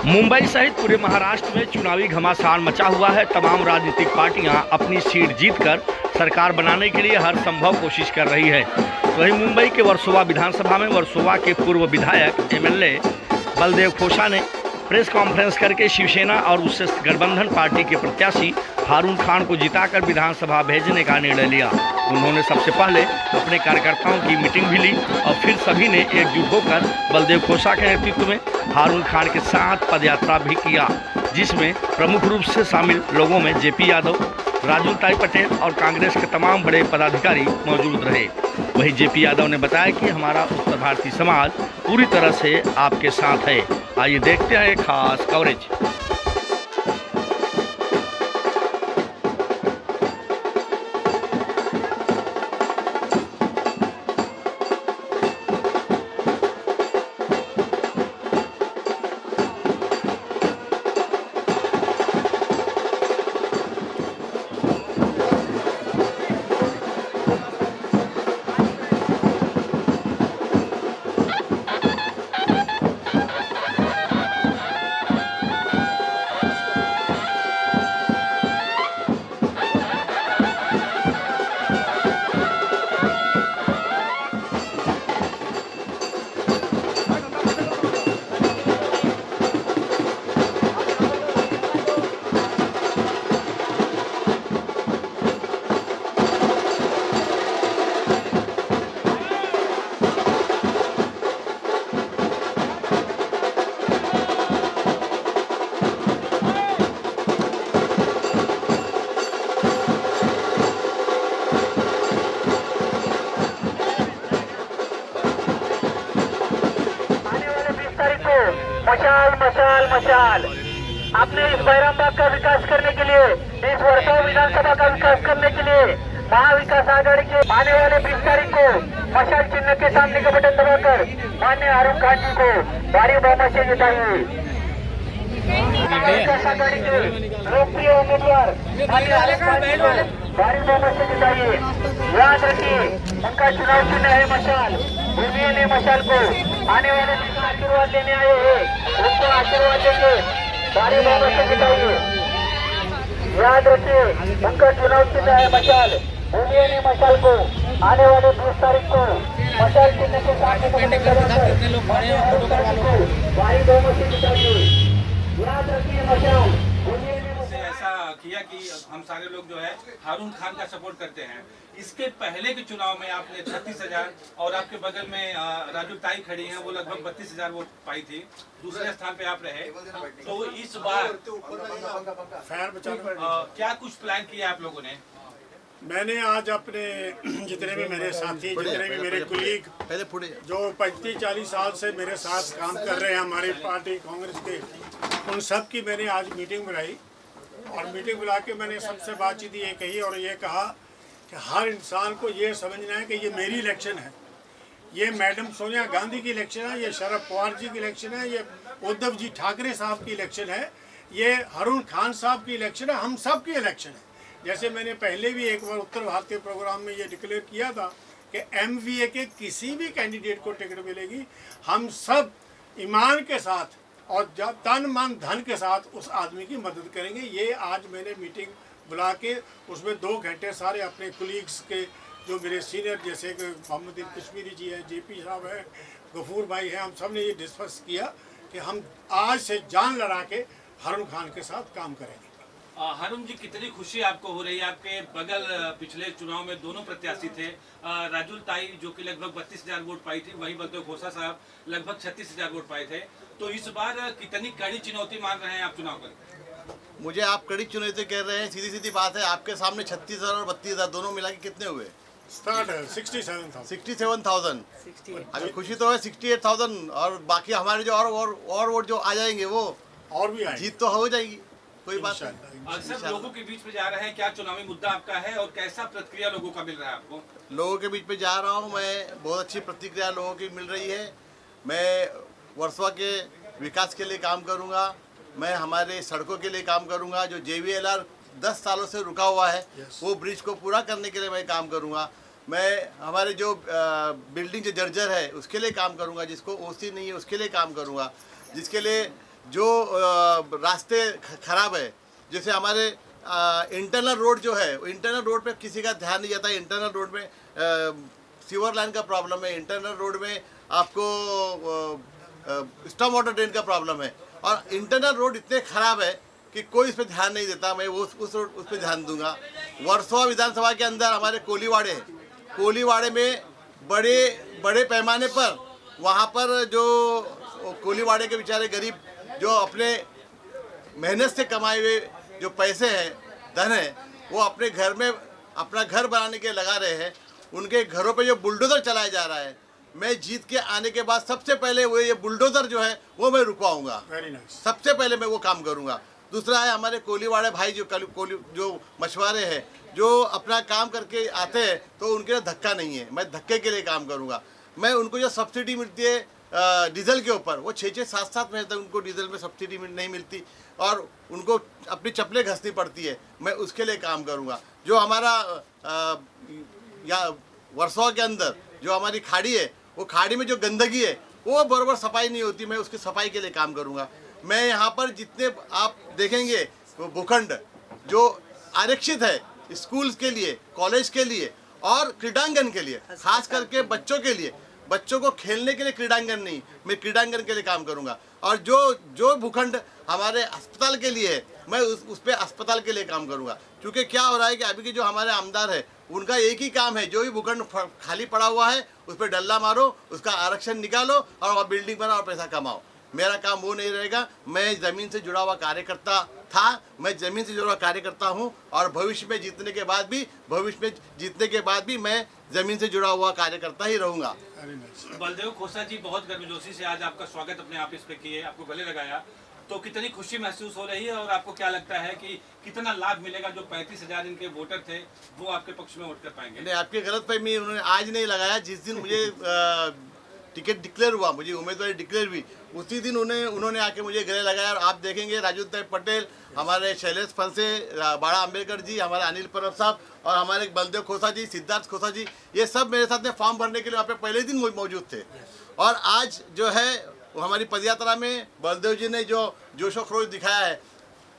मुंबई सहित पूरे महाराष्ट्र में चुनावी घमासान मचा हुआ है। तमाम राजनीतिक पार्टियां अपनी सीट जीतकर सरकार बनाने के लिए हर संभव कोशिश कर रही है। वहीं मुंबई के वर्सोवा विधानसभा में वर्सोवा के पूर्व विधायक एमएलए बलदेव खोसा ने प्रेस कॉन्फ्रेंस करके शिवसेना और उससे गठबंधन पार्टी के प्रत्याशी हारून खान को जिताकर विधानसभा भेजने का निर्णय लिया। उन्होंने सबसे पहले अपने कार्यकर्ताओं की मीटिंग भी ली और फिर सभी ने एकजुट होकर बलदेव खोसा के नेतृत्व में हारून खान के साथ पदयात्रा भी किया, जिसमें प्रमुख रूप से शामिल लोगों में जेपी यादव, राजू ताई पटेल और कांग्रेस के तमाम बड़े पदाधिकारी मौजूद रहे। वहीं जेपी यादव ने बताया कि हमारा उत्तर भारतीय समाज पूरी तरह से आपके साथ है। आइए देखते हैं एक खास कवरेज। मशाल मशाल मशाल। आपने इस बैरामबाग का विकास करने के लिए, इस वर्सोवा विधानसभा का विकास करने के लिए महाविकास आघाड़ी के आने वाले 20 तारीख को मशाल चिन्ह के सामने का बटन दबाकर माननीय हारून खान जी को भारी बहुमत से जिताइए। महाविकास आघाड़ी के लोकप्रिय उम्मीदवार माननीय हारून खान जी को भारी बहुमत से जिताइए। याद रखिए, उनका चुनाव चिन्ह है मशाल। भूमिये ने मशाल को आने वाले दिन में आशीर्वाद लेने आए हैं, उनको आशीर्वाद देंगे, भारी बहुमत से जिताइए। याद रखिए, उनका चुनाव चिन्ह है मशाल। भूमिये ने मशाल को आने वाले 20 तारीख को मशाल चिन्ह के सामने भारी बहुमत से जिताइए। याद रखिए, मशाल ऐसा किया कि हम सारे लोग जो है हारून खान का सपोर्ट करते हैं। इसके पहले के चुनाव में आपने 36,000 और आपके बगल में राजू ताई खड़ी हैं, वो लगभग 32,000 वोट पाई थी। दूसरे स्थान पे आप रहे। तो इस बार क्या कुछ प्लान किया आप लोगों ने? मैंने आज अपने जितने भी मेरे साथी, जितने भी मेरे कुलीग जो 35-40 साल से मेरे साथ काम कर रहे हैं हमारी पार्टी कांग्रेस के, उन सब की मैंने आज मीटिंग बुलाई और मीटिंग बुला के मैंने सबसे बातचीत ये कही और ये कहा कि हर इंसान को ये समझना है कि ये मेरी इलेक्शन है, ये मैडम सोनिया गांधी की इलेक्शन है, ये शरद पवार जी की इलेक्शन है, ये उद्धव जी ठाकरे साहब की इलेक्शन है, ये हारून खान साहब की इलेक्शन है, हम सब की इलेक्शन है। जैसे मैंने पहले भी एक बार उत्तर भारतीय प्रोग्राम में ये डिक्लेयर किया था कि एमवीए के किसी भी कैंडिडेट को टिकट मिलेगी, हम सब ईमान के साथ और तन मन धन के साथ उस आदमी की मदद करेंगे। ये आज मैंने मीटिंग बुला के उसमें 2 घंटे सारे अपने कुलीग्स के जो मेरे सीनियर जैसे कि मोहम्मद कश्मीरी जी हैं, जेपी साहब हैं, गफूर भाई हैं, हम सब ने ये डिस्कस किया कि हम आज से जान लड़ा के हारून खान के साथ काम करेंगे। हारून जी, कितनी खुशी आपको हो रही है? आपके बगल पिछले चुनाव में दोनों प्रत्याशी थे, राजू ताई जो कि लगभग 32,000 वोट पाई थी, वहीं बलदेव खोसा साहब लगभग 36,000 वोट पाए थे। तो इस बार कितनी कड़ी चुनौती मान रहे हैं आप चुनाव कर? मुझे आप कड़ी चुनौती कह रहे हैं, सीधी सीधी बात है। आपके सामने 36,000 और 32,000 दोनों मिला के कितने हुए? स्टार्ट है 67,000। अभी खुशी तो है 68,000 और बाकी हमारे जो और वोट जो आ जाएंगे वो और भी आएंगे। जीत तो हो जाएगी, कोई बात नहीं। अक्सर लोगों के बीच में जा रहे हैं, क्या चुनावी मुद्दा आपका है और कैसा प्रतिक्रिया लोगों का मिल रहा है आपको? लोगों के बीच में जा रहा हूँ मैं, बहुत अच्छी प्रतिक्रिया लोगों की मिल रही है। मैं वर्सोवा के विकास के लिए काम करूँगा, मैं हमारे सड़कों के लिए काम करूँगा। जो JVLR 10 सालों से रुका हुआ है वो ब्रिज को पूरा करने के लिए मैं काम करूँगा। मैं हमारे जो बिल्डिंग जो जर्जर है उसके लिए काम करूँगा, जिसको ओसी नहीं है उसके लिए काम करूँगा, जिसके लिए जो रास्ते खराब है, जैसे हमारे इंटरनल रोड जो है, इंटरनल रोड पे किसी का ध्यान नहीं जाता। इंटरनल रोड में सीवर लाइन का प्रॉब्लम है, इंटरनल रोड में आपको स्टॉर्म वाटर ड्रेन का प्रॉब्लम है, और इंटरनल रोड इतने खराब है कि कोई इस पर ध्यान नहीं देता। मैं उस पर ध्यान दूंगा। वर्सोवा विधानसभा के अंदर हमारे कोलीवाड़े हैं, कोलीवाड़े में बड़े पैमाने पर वहाँ पर जो कोलीवाड़े के बेचारे गरीब जो अपने मेहनत से कमाए हुए जो पैसे हैं, धन है, वो अपने घर में अपना घर बनाने के लगा रहे हैं। उनके घरों पे जो बुलडोज़र चलाया जा रहा है, मैं जीत के आने के बाद सबसे पहले वो ये बुलडोज़र जो है वो मैं रुकवाऊंगा। सबसे पहले मैं वो काम करूंगा। दूसरा है हमारे कोलीवाड़े भाई जो मछुआरे हैं, जो अपना काम करके आते हैं, तो उनके लिए धक्का नहीं है। मैं धक्के के लिए काम करूंगा। मैं उनको जो सब्सिडी मिलती है डीजल के ऊपर, वो 6-7 महीने तक उनको डीजल में सब्सिडी नहीं मिलती और उनको अपनी चप्पलें घसनी पड़ती है। मैं उसके लिए काम करूंगा। जो हमारा या वर्सोवा के अंदर जो हमारी खाड़ी है, वो खाड़ी में जो गंदगी है वो बराबर सफाई नहीं होती, मैं उसकी सफाई के लिए काम करूंगा। मैं यहाँ पर जितने आप देखेंगे वो भूखंड जो आरक्षित है स्कूल्स के लिए, कॉलेज के लिए और क्रीडांगन के लिए, खास करके बच्चों के लिए, बच्चों को खेलने के लिए क्रीडांगन नहीं, मैं क्रीडांगन के लिए काम करूंगा। और जो भूखंड हमारे अस्पताल के लिए है, मैं उस पे अस्पताल के लिए काम करूंगा। क्योंकि क्या हो रहा है कि अभी के जो हमारे आमदार है, उनका एक ही काम है, जो भी भूखंड खाली पड़ा हुआ है उस पर डल्ला मारो, उसका आरक्षण निकालो और वहाँ बिल्डिंग बनाओ और पैसा कमाओ। मेरा काम वो नहीं रहेगा। मैं ज़मीन से जुड़ा हुआ कार्यकर्ता था, मैं ज़मीन से जुड़ा हुआ कार्यकर्ता हूँ और भविष्य में जीतने के बाद भी मैं ज़मीन से जुड़ा हुआ कार्यकर्ता ही रहूँगा। बलदेव खोसा जी, बहुत गर्मजोशी से आज आपका स्वागत अपने ऑफिस पे किए, आपको गले लगाया, तो कितनी खुशी महसूस हो रही है और आपको क्या लगता है कि कितना लाभ मिलेगा? जो 35,000 इनके वोटर थे वो आपके पक्ष में वोट कर पाएंगे? नहीं, आपकी गलतफहमी उन्होंने आज नहीं लगाया। जिस दिन मुझे टिकट डिक्लेयर हुआ, मुझे उम्मीदवारी डिक्लेयर हुई, उसी दिन उन्होंने आके मुझे गले लगाया। और आप देखेंगे राजू पटेल, हमारे शैलेश फंसे, बाड़ा अम्बेडकर जी, हमारे अनिल परब साहब और हमारे बलदेव खोसा जी, सिद्धार्थ खोसा जी, ये सब मेरे साथ में फॉर्म भरने के लिए वहाँ पे पहले दिन मौजूद थे। और आज जो है वो हमारी पदयात्रा में बलदेव जी ने जो जोशो खरोश दिखाया है,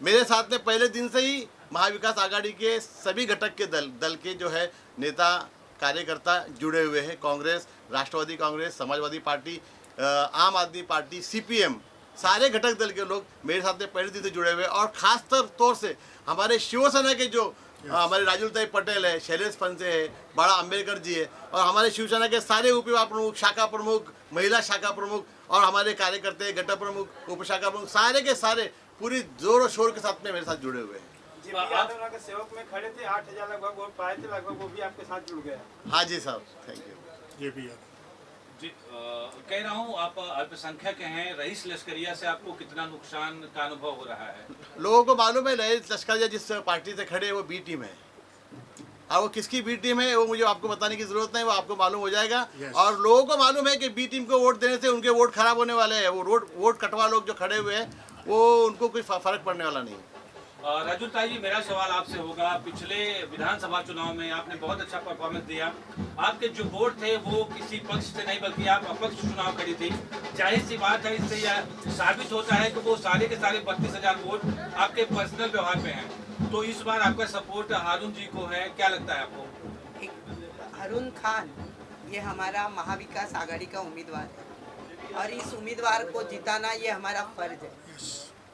मेरे साथ में पहले दिन से ही महाविकास आघाड़ी के सभी घटक के दल के जो है नेता कार्यकर्ता जुड़े हुए हैं। कांग्रेस, राष्ट्रवादी कांग्रेस, समाजवादी पार्टी, आम आदमी पार्टी, सीपीएम, सारे घटक दल के लोग मेरे साथ में पहले दिन से जुड़े हुए हैं। और खास तौर से हमारे शिवसेना के जो हमारे राजूताई पटेल है, शैलेश फंसे है, बाड़ा अम्बेडकर जी है और हमारे शिवसेना के सारे उप प्रमुख, शाखा प्रमुख, महिला शाखा प्रमुख और हमारे कार्यकर्ता, घटक प्रमुख, उप शाखा प्रमुख, सारे के सारे पूरी जोर और शोर के साथ में मेरे साथ जुड़े हुए हैं। जी, यादव के सेवक में खड़े थे, 8,000 लगभग वोट पाए थे, लगभग वो भी आपके साथ जुड़ गया। हाँ जी साहब, थैंक यू। ये भी है जी, कह रहा हूँ आप अल्पसंख्यक हैं, रईस लश्करिया से आपको कितना नुकसान का अनुभव हो रहा है? लोगों को मालूम है रईस लश्करिया जिस पार्टी से खड़े वो बी टीम है, और वो किसकी बी टीम है वो मुझे आपको बताने की जरूरत नहीं, वो आपको मालूम हो जाएगा। और लोगों को मालूम है कि बी टीम को वोट देने से उनके वोट खराब होने वाले हैं। वो वोट कटवा लोग जो खड़े हुए हैं वो उनको कोई फर्क पड़ने वाला नहीं। राजू ताई जी, मेरा सवाल आपसे होगा, पिछले विधानसभा चुनाव में आपने बहुत अच्छा परफॉर्मेंस दिया। आपके जो वोट थे वो किसी पक्ष से नहीं बल्कि आप अपक्ष चुनाव करी थी। जाहिर सी बात है, इससे यह साबित होता है कि वो सारे के सारे 32,000 वोट आपके पर्सनल व्यवहार पे हैं। तो इस बार आपका सपोर्ट हारून जी को है, क्या लगता है आपको? हारून खान ये हमारा महाविकास आघाड़ी का उम्मीदवार है और इस उम्मीदवार को जिताना ये हमारा फर्ज है।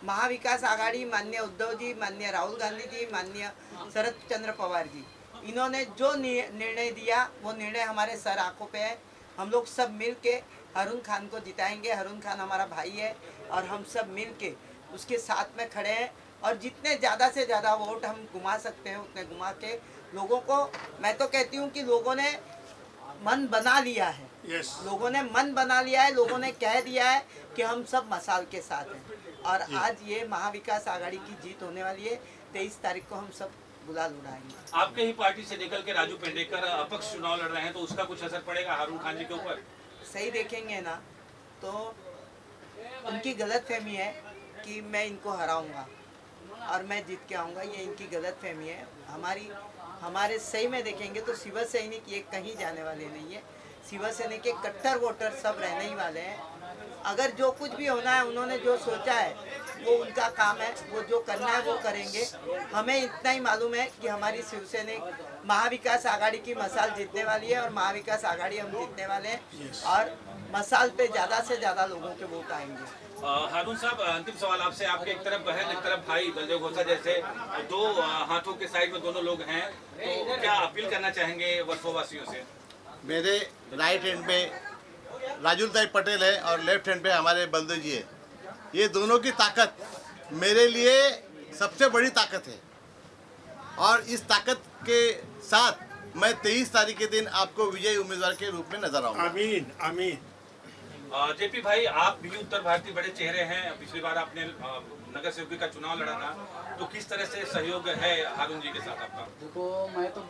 महाविकास आघाड़ी, माननीय उद्धव जी, माननीय राहुल गांधी जी, माननीय शरद चंद्र पवार जी, इन्होंने जो निर्णय दिया वो निर्णय हमारे सर आंखों पे है। हम लोग सब मिल के हारून खान को जिताएंगे। हारून खान हमारा भाई है और हम सब मिल के उसके साथ में खड़े हैं और जितने ज़्यादा से ज़्यादा वोट हम घुमा सकते हैं उतने घुमा के लोगों को, मैं तो कहती हूँ कि लोगों ने मन बना लिया है। लोगों ने मन बना लिया है, लोगों ने कह दिया है कि हम सब मसाल के साथ हैं और आज ये महाविकास आघाड़ी की जीत होने वाली है। 23 तारीख को हम सब गुलाल उड़ाएंगे। आपके ही पार्टी से निकल के राजू पेंडेकर अपक्ष चुनाव लड़ रहे हैं, तो उसका कुछ असर पड़ेगा हारून खान जी के ऊपर? सही देखेंगे ना तो उनकी गलतफहमी है कि मैं इनको हराऊंगा और मैं जीत के आऊँगा, ये इनकी गलतफहमी है। हमारे सही में देखेंगे तो शिव सैनिक ये कहीं जाने वाले नहीं है। शिव सैनिक के कट्टर वोटर सब रहने ही वाले हैं। अगर जो कुछ भी होना है उन्होंने जो सोचा है वो उनका काम है, वो जो करना है वो करेंगे। हमें इतना ही मालूम है कि हमारी शिवसैनिक महाविकास आघाड़ी की मसाल जीतने वाली है और महाविकास आघाड़ी हम जीतने वाले हैं और मसाल पे ज़्यादा से ज़्यादा लोगों के वोट आएंगे। हारून साहब, अंतिम सवाल आपसे। आपके एक तरफ बहन, एक तरफ भाई बलदेव घोषा जैसे दो हाथों के साइड में दोनों लोग हैं, तो क्या अपील करना चाहेंगे वर्सोवासियों से? मेरे राइट हैंड में राजुल पटेल है और लेफ्ट हैंड पे हमारे बलदेव जी है। ये दोनों की ताकत मेरे लिए सबसे बड़ी ताकत है और इस ताकत के साथ मैं 23 तारीख के दिन आपको विजयी उम्मीदवार के रूप में नजर आऊंगा। आमीन आमीन। जेपी भाई, आप भी उत्तर भारतीय बड़े चेहरे हैं। पिछली बार आपने नगर सेवकी का चुनाव लड़ा था, तो किस तरह से सहयोग है हारून जी के साथ आपका? देखो, मैं तो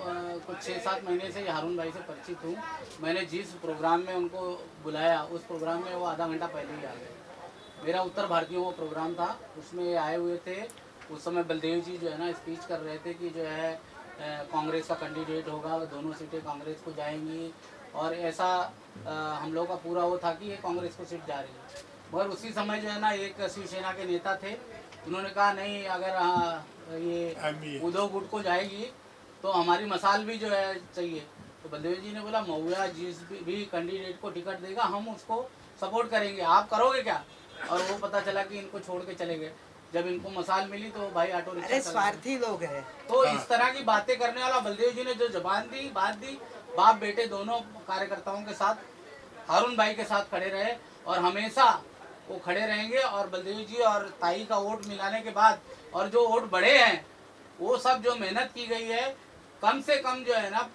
कुछ 6-7 महीने से हारून भाई से परिचित हूँ। मैंने जिस प्रोग्राम में उनको बुलाया उस प्रोग्राम में वो आधा घंटा पहले ही आ गए। मेरा उत्तर भारतीयों वो प्रोग्राम था, उसमें आए हुए थे। उस समय बलदेव जी जो है ना स्पीच कर रहे थे कि जो है कांग्रेस का कैंडिडेट होगा, दोनों सीटें कांग्रेस को जाएंगी और ऐसा हम लोग का पूरा वो था कि ये कांग्रेस को सीट जा रही है। मगर उसी समय जो है ना एक शिवसेना के नेता थे, उन्होंने कहा नहीं, अगर ये उद्धव गुट को जाएगी तो हमारी मसाल भी जो है चाहिए। तो बलदेव जी ने बोला महुआ जिस भी कैंडिडेट को टिकट देगा हम उसको सपोर्ट करेंगे, आप करोगे क्या? और वो पता चला कि इनको छोड़ के चले गए। जब इनको मसाल मिली तो भाई ऑटो रिक्शा, अरे स्वार्थी लोग हैं। तो इस तरह की बातें करने वाला बलदेव जी ने जो जबान दी, बात दी, बाप बेटे दोनों कार्यकर्ताओं के साथ, हारून भाई के साथ खड़े रहे और हमेशा वो खड़े रहेंगे। और बलदेव जी और ताई का वोट मिलाने के बाद और जो वोट बढ़े हैं वो सब जो मेहनत की गई है, कम से कम जो है ना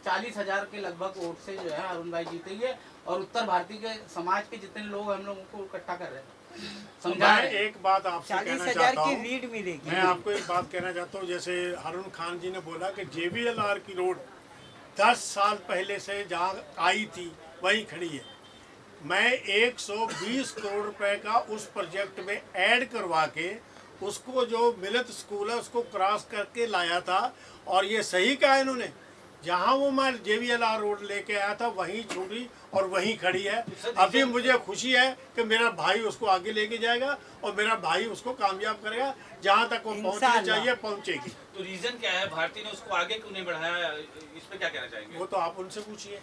40,000 के लगभग वोट से जो है हारून भाई जीतेंगे और उत्तर भारतीय के समाज के जितने लोग हम लोगों को इकट्ठा कर रहे हैं। मैं एक बात आपसे कहना 40,000 चाहता की हूँ। लीड मिलेगी। मैं आपको एक बात कहना चाहता हूँ, जैसे हारून खान जी ने बोला कि JVLR की रोड 10 साल पहले से जहाँ आई थी वहीं खड़ी है। मैं 120 करोड़ रुपए का उस प्रोजेक्ट में ऐड करवा के उसको जो मिलत स्कूल है उसको क्रॉस करके लाया था और ये सही कहा इन्होंने, जहाँ वो मैं JVLR रोड लेके आया था वहीं छोड़ी और वहीं खड़ी है। अभी मुझे खुशी है कि मेरा भाई उसको आगे लेके जाएगा और मेरा भाई उसको कामयाब करेगा, जहाँ तक वो पहुँचनी चाहिए पहुँचेगी। तो रीजन क्या है, भारतीय ने उसको आगे क्यों नहीं बढ़ाया, इस पे क्या कहना चाहेंगे? वो तो आप उनसे पूछिए।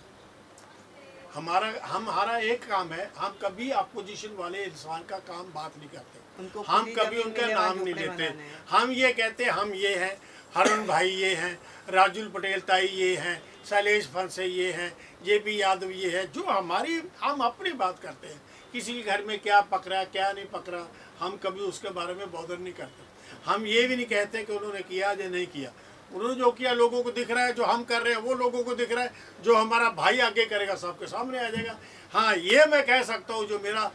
हमारा एक काम है, हम कभी अपोजिशन वाले इंसान का काम बात नहीं करते, हम कभी उनका नाम नहीं लेते। हम ये कहते हम ये हैं, हारून भाई ये हैं, राजुल पटेल ताई ये हैं, शैलेश फंसे ये हैं, JP यादव ये है, जो हम अपनी बात करते हैं। किसी के घर में क्या पकड़ा क्या नहीं पकड़ा हम कभी उसके बारे में बॉदर नहीं करते। हम ये भी नहीं कहते कि उन्होंने किया या नहीं किया। उन्होंने जो किया लोगों को दिख रहा है, जो हम कर रहे हैं वो लोगों को दिख रहा है, जो हमारा भाई आगे करेगा सबके सामने आ जाएगा। हाँ, ये मैं कह सकता हूँ, जो मेरा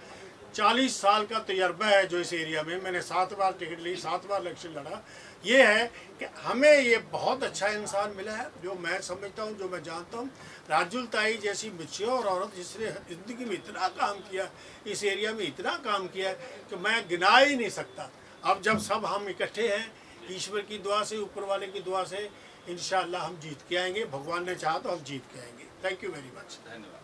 40 साल का तजर्बा है, जो इस एरिया में मैंने 7 बार टिकट ली, 7 बार इलेक्शन लड़ा, ये है कि हमें ये बहुत अच्छा इंसान मिला है, जो मैं समझता हूँ, जो मैं जानता हूँ। राजुल ताई जैसी मैच्योर औरत जिसने ज़िंदगी में इतना काम किया, इस एरिया में इतना काम किया कि मैं गिना ही नहीं सकता। अब जब सब हम इकट्ठे हैं, ईश्वर की दुआ से, ऊपर वाले की दुआ से, इंशाअल्लाह हम जीत के आएंगे। भगवान ने चाहा तो हम जीत के आएंगे। Thank you very much. धन्यवाद।